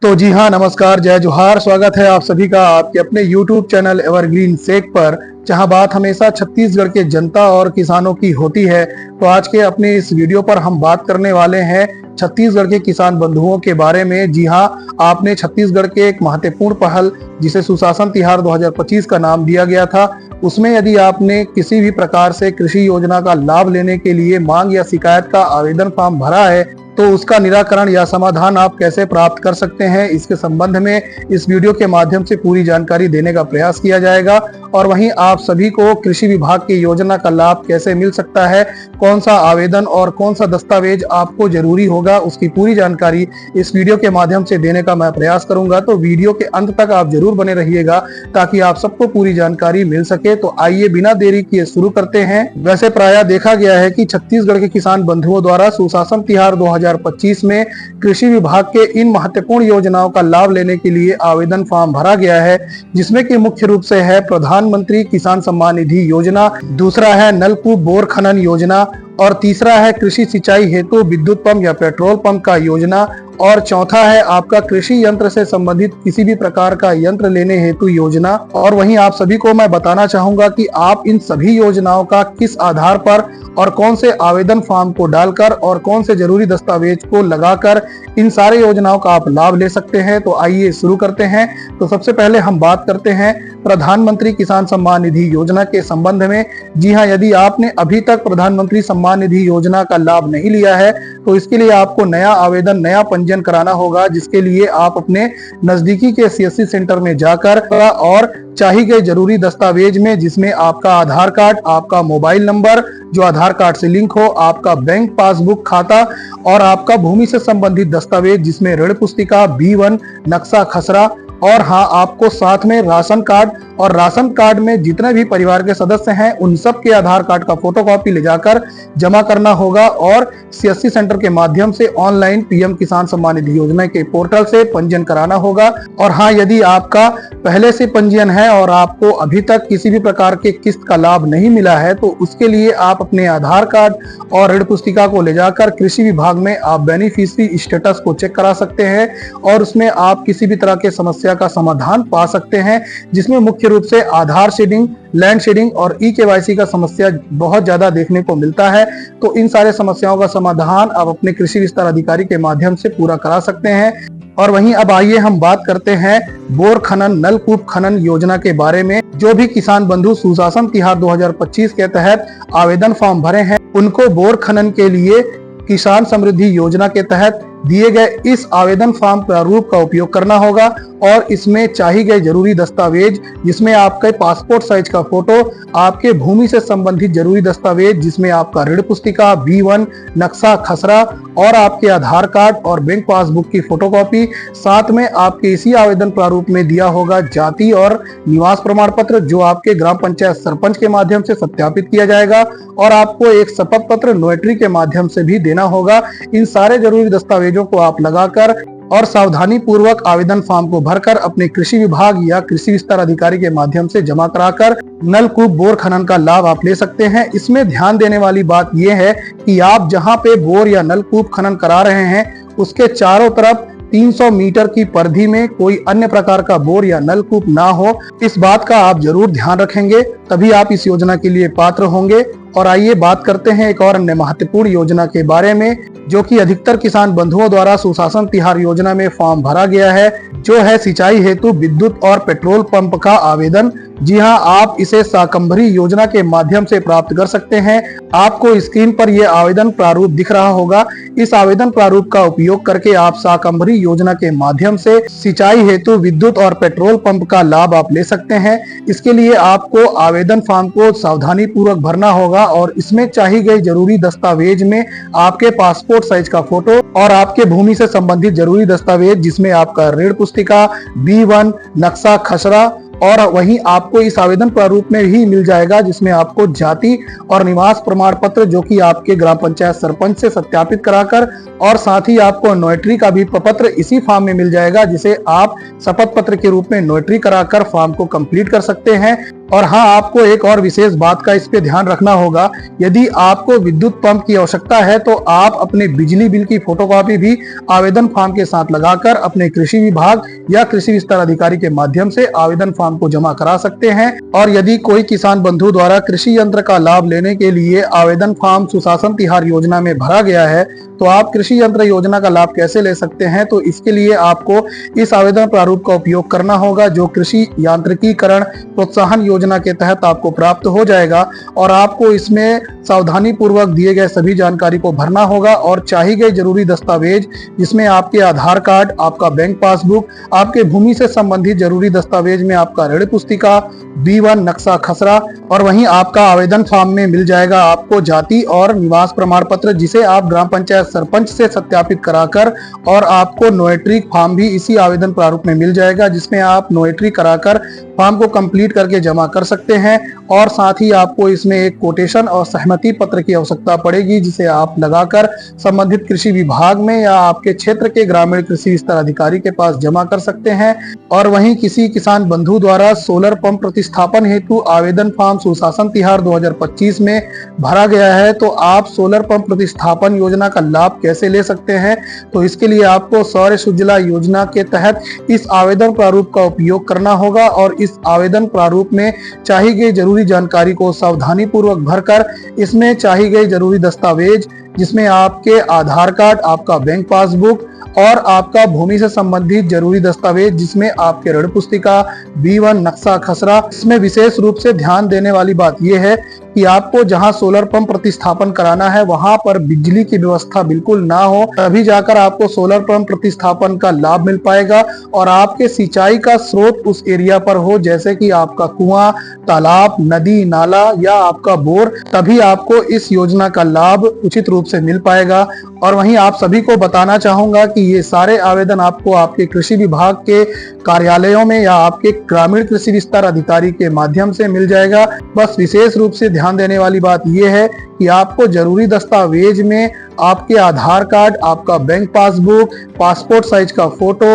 तो जी हाँ, नमस्कार, जय जोहार। स्वागत है आप सभी का आपके अपने YouTube चैनल एवरग्रीन सेक पर, जहां बात हमेशा छत्तीसगढ़ के जनता और किसानों की होती है। तो आज के अपने इस वीडियो पर हम बात करने वाले हैं छत्तीसगढ़ के किसान बंधुओं के बारे में। जी हाँ, आपने छत्तीसगढ़ के एक महत्वपूर्ण पहल जिसे सुशासन तिहार 2025 का नाम दिया गया था, उसमें यदि आपने किसी भी प्रकार से कृषि योजना का लाभ लेने के लिए मांग या शिकायत का आवेदन फॉर्म भरा है, तो उसका निराकरण या समाधान आप कैसे प्राप्त कर सकते हैं, इसके संबंध में इस वीडियो के माध्यम से पूरी जानकारी देने का प्रयास किया जाएगा। और वहीं आप सभी को कृषि विभाग की योजना का लाभ कैसे मिल सकता है, कौन सा आवेदन और कौन सा दस्तावेज आपको जरूरी होगा, उसकी पूरी जानकारी इस वीडियो के माध्यम से देने का मैं प्रयास करूंगा। तो वीडियो के अंत तक आप जरूर बने रहिएगा ताकि आप सबको पूरी जानकारी मिल सके। तो आइए बिना देरी किए शुरू करते हैं। वैसे प्रायः देखा गया है कि छत्तीसगढ़ के किसान बंधुओं द्वारा सुशासन तिहार 2025 में कृषि विभाग के इन महत्वपूर्ण योजनाओं का लाभ लेने के लिए आवेदन फॉर्म भरा गया है, जिसमें कि मुख्य रूप से है प्रधानमंत्री किसान सम्मान निधि योजना, दूसरा है नलकूप बोर खनन योजना, और तीसरा है कृषि सिंचाई हेतु विद्युत पंप या पेट्रोल पंप का योजना, और चौथा है आपका कृषि यंत्र से संबंधित किसी भी प्रकार का यंत्र लेने हेतु योजना। और वहीं आप सभी को मैं बताना चाहूंगा कि आप इन सभी योजनाओं का किस आधार पर और कौन से आवेदन फॉर्म को डालकर और कौन से जरूरी दस्तावेज को लगाकर इन सारे योजनाओं का आप लाभ ले सकते हैं। तो आइए शुरू करते हैं। तो सबसे पहले हम बात करते हैं प्रधानमंत्री किसान सम्मान निधि योजना के संबंध में। जी हाँ, यदि आपने अभी तक प्रधानमंत्री सम्मान निधि योजना का लाभ नहीं लिया है, तो इसके लिए आपको नया आवेदन, नया पंजीयन कराना होगा, जिसके लिए आप अपने नजदीकी के सीएससी सेंटर में जाकर और चाहिए गए जरूरी दस्तावेज में, जिसमें आपका आधार कार्ड, आपका मोबाइल नंबर जो आधार कार्ड से लिंक हो, आपका बैंक पासबुक खाता और आपका भूमि से संबंधित दस्तावेज जिसमें ऋण पुस्तिका, B1 नक्शा खसरा, और हाँ, आपको साथ में राशन कार्ड, और राशन कार्ड में जितने भी परिवार के सदस्य हैं उन सब के आधार कार्ड का फोटोकॉपी ले जाकर जमा करना होगा और सीएससी सेंटर के माध्यम से ऑनलाइन पीएम किसान सम्मान निधि योजना के पोर्टल से पंजीयन कराना होगा। और हाँ, यदि आपका पहले से पंजीयन है और आपको अभी तक किसी भी प्रकार के किस्त का लाभ नहीं मिला है, तो उसके लिए आप अपने आधार कार्ड और ऋण पुस्तिका को ले जाकर कृषि विभाग में आप बेनिफिशियरी स्टेटस को चेक करा सकते हैं और उसमें आप किसी भी तरह के समस्या का समाधान पा सकते हैं, जिसमें मुख्य रूप से आधार शेडिंग, लैंड शेडिंग और ई-केवाईसी का समस्या बहुत ज्यादा देखने को मिलता है। तो इन सारे समस्याओं का समाधान आप अपने कृषि विस्तार अधिकारी के माध्यम से पूरा करा सकते हैं। और वहीं अब आइए हम बात करते हैं बोर खनन, नलकूप खनन योजना के बारे में। जो भी किसान बंधु सुशासन तिहार 2025 के तहत आवेदन फॉर्म भरे हैं, उनको बोर खनन के लिए किसान समृद्धि योजना के तहत दिए गए इस आवेदन फॉर्म प्रारूप का उपयोग करना होगा और इसमें चाहिए गए जरूरी दस्तावेज, जिसमें आपके पासपोर्ट साइज का फोटो, आपके भूमि से संबंधित जरूरी दस्तावेज जिसमें आपका ऋण पुस्तिका, B1 नक्शा खसरा और आपके आधार कार्ड और बैंक पासबुक की फोटोकॉपी, साथ में आपके इसी आवेदन प्रारूप में दिया होगा जाति और निवास प्रमाण पत्र, जो आपके ग्राम पंचायत सरपंच के माध्यम से सत्यापित किया जाएगा, और आपको एक शपथ पत्र नोटरी के माध्यम से भी देना होगा। इन सारे जरूरी दस्तावेजों को आप लगाकर और सावधानी पूर्वक आवेदन फॉर्म को भरकर अपने कृषि विभाग या कृषि विस्तार अधिकारी के माध्यम से जमा कराकर नलकूप बोर खनन का लाभ आप ले सकते हैं। इसमें ध्यान देने वाली बात यह है कि आप जहां पे बोर या नलकूप खनन करा रहे हैं, उसके चारों तरफ 300 मीटर की परिधि में कोई अन्य प्रकार का बोर या नलकूप ना हो। इस बात का आप जरूर ध्यान रखेंगे, तभी आप इस योजना के लिए पात्र होंगे। और आइए बात करते हैं एक और अन्य महत्वपूर्ण योजना के बारे में, जो कि अधिकतर किसान बंधुओं द्वारा सुशासन तिहार योजना में फॉर्म भरा गया है, जो है सिंचाई हेतु विद्युत और पेट्रोल पंप का आवेदन। जी हां, आप इसे शाकंभरी योजना के माध्यम से प्राप्त कर सकते हैं। आपको स्क्रीन पर यह आवेदन प्रारूप दिख रहा होगा। इस आवेदन प्रारूप का उपयोग करके आप शाकंभरी योजना के माध्यम से सिंचाई हेतु विद्युत और पेट्रोल पंप का लाभ आप ले सकते हैं। इसके लिए आपको आवेदन फॉर्म को सावधानी पूर्वक भरना होगा और इसमें चाहिए गए जरूरी दस्तावेज में आपके पासपोर्ट साइज का फोटो और आपके भूमि से संबंधित जरूरी दस्तावेज जिसमें आपका ऋण पुस्तिका, B1 नक्शा खसरा, और वहीं आपको इस आवेदन प्रारूप में ही मिल जाएगा जिसमें आपको जाति और निवास प्रमाण पत्र जो कि आपके ग्राम पंचायत सरपंच से सत्यापित कराकर, और साथ ही आपको नोटरी का भी प्रपत्र इसी फॉर्म में मिल जाएगा, जिसे आप शपथ पत्र के रूप में नोटरी कराकर फॉर्म को कंप्लीट कर सकते हैं। और हाँ, आपको एक और विशेष बात का इस पे ध्यान रखना होगा, यदि आपको विद्युत पंप की आवश्यकता है तो आप अपने बिजली बिल की फोटोकॉपी भी आवेदन फॉर्म के साथ लगाकर अपने कृषि विभाग या कृषि विस्तार अधिकारी के माध्यम से आवेदन फॉर्म को जमा करा सकते हैं। और यदि कोई किसान बंधु द्वारा कृषि यंत्र का लाभ लेने के लिए आवेदन फॉर्म सुशासन तिहार योजना में भरा गया है, तो आप कृषि यंत्र योजना का लाभ कैसे ले सकते हैं, तो इसके लिए आपको इस आवेदन प्रारूप का उपयोग करना होगा, जो कृषि यांत्रिकीकरण प्रोत्साहन योजना के तहत आपको प्राप्त हो जाएगा। और आपको इसमें सावधानी पूर्वक दिए गए सभी जानकारी को भरना होगा और चाहिए गए जरूरी दस्तावेज, जिसमें आपके आधार कार्ड, आपका बैंक पासबुक, आपके भूमि से संबंधित जरूरी दस्तावेज में आपका ऋण पुस्तिका, B1 नक्शा खसरा, और वहीं आपका आवेदन फॉर्म में मिल जाएगा आपको जाति और निवास प्रमाण पत्र, जिसे आप ग्राम पंचायत सरपंच से सत्यापित कराकर, और आपको नोटरी फॉर्म भी इसी आवेदन प्रारूप में मिल जाएगा, जिसमें आप नोटरी कराकर फॉर्म को कंप्लीट करके जमा कर सकते हैं। और साथ ही आपको इसमें एक कोटेशन और सहमति पत्र की आवश्यकता पड़ेगी, जिसे आप लगाकर संबंधित कृषि विभाग में या आपके क्षेत्र के ग्रामीण कृषि विस्तार अधिकारी के पास जमा कर सकते हैं। और वहीं किसी किसान बंधु द्वारा सोलर पंप प्रतिस्थापन हेतु आवेदन फॉर्म सुशासन तिहार 2025 में भरा गया है, तो आप सोलर पंप प्रतिस्थापन योजना का लाभ कैसे ले सकते हैं, तो इसके लिए आपको सौर सुजला योजना के तहत इस आवेदन प्रारूप का उपयोग करना होगा। और इस आवेदन प्रारूप में चाहिए गई जरूरी जानकारी को सावधानी पूर्वक भरकर इसमें चाहिए गई जरूरी दस्तावेज, जिसमें आपके आधार कार्ड, आपका बैंक पासबुक और आपका भूमि से संबंधित जरूरी दस्तावेज, जिसमें आपके ऋण पुस्तिका, B1 नक्शा खसरा। इसमें विशेष रूप से ध्यान देने वाली बात यह है कि आपको जहां सोलर पंप प्रतिस्थापन कराना है वहां पर बिजली की व्यवस्था बिल्कुल ना हो, तभी जाकर आपको सोलर पंप प्रतिस्थापन का लाभ मिल पाएगा। और आपके सिंचाई का स्रोत उस एरिया पर हो, जैसे कि आपका कुआं, तालाब, नदी, नाला या आपका बोर, तभी आपको इस योजना का लाभ उचित रूप से मिल पाएगा। और वहीं आप सभी को बताना चाहूंगा कि ये सारे आवेदन आपको आपके कृषि विभाग के कार्यालयों में या आपके ग्रामीण कृषि विस्तार अधिकारी के माध्यम से मिल जाएगा। बस विशेष रूप से ध्यान देने वाली बात यह है कि आपको जरूरी दस्तावेज में आपके आधार कार्ड, आपका बैंक पासबुक, पासपोर्ट साइज का फोटो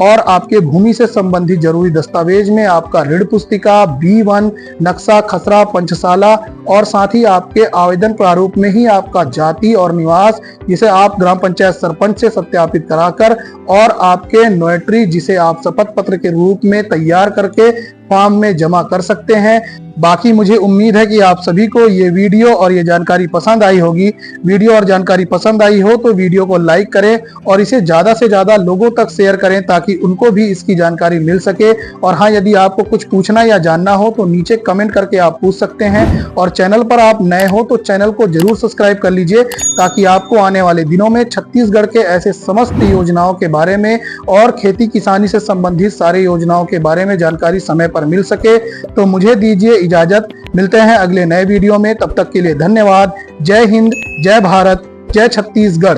और आपके भूमि से संबंधित जरूरी दस्तावेज में आपका ऋण पुस्तिका, B1 नक्शा खसरा पंचशाला, और साथ ही आपके आवेदन प्रारूप में ही आपका जाति और निवास, जिसे आप ग्राम पंचायत सरपंच से सत्यापित कराकर, और आपके नोटरी, जिसे आप शपथ पत्र के रूप में तैयार करके फॉर्म में जमा कर सकते हैं। बाकी मुझे उम्मीद है कि आप सभी को ये वीडियो और ये जानकारी पसंद आई होगी। वीडियो और जानकारी पसंद आई हो तो वीडियो को लाइक करें और इसे ज्यादा से ज्यादा लोगों तक शेयर करें, ताकि उनको भी इसकी जानकारी मिल सके। और हाँ, यदि आपको कुछ पूछना या जानना हो तो नीचे कमेंट करके आप पूछ सकते हैं। और चैनल पर आप नए हो तो चैनल को जरूर सब्सक्राइब कर लीजिए, ताकि आपको आने वाले दिनों में छत्तीसगढ़ के ऐसे समस्त योजनाओं के बारे में और खेती किसानी से संबंधित सारी योजनाओं के बारे में जानकारी समय पर मिल सके। तो मुझे दीजिए इजाजत, मिलते हैं अगले नए वीडियो में। तब तक के लिए धन्यवाद। जय हिंद, जय भारत, जय छत्तीसगढ़।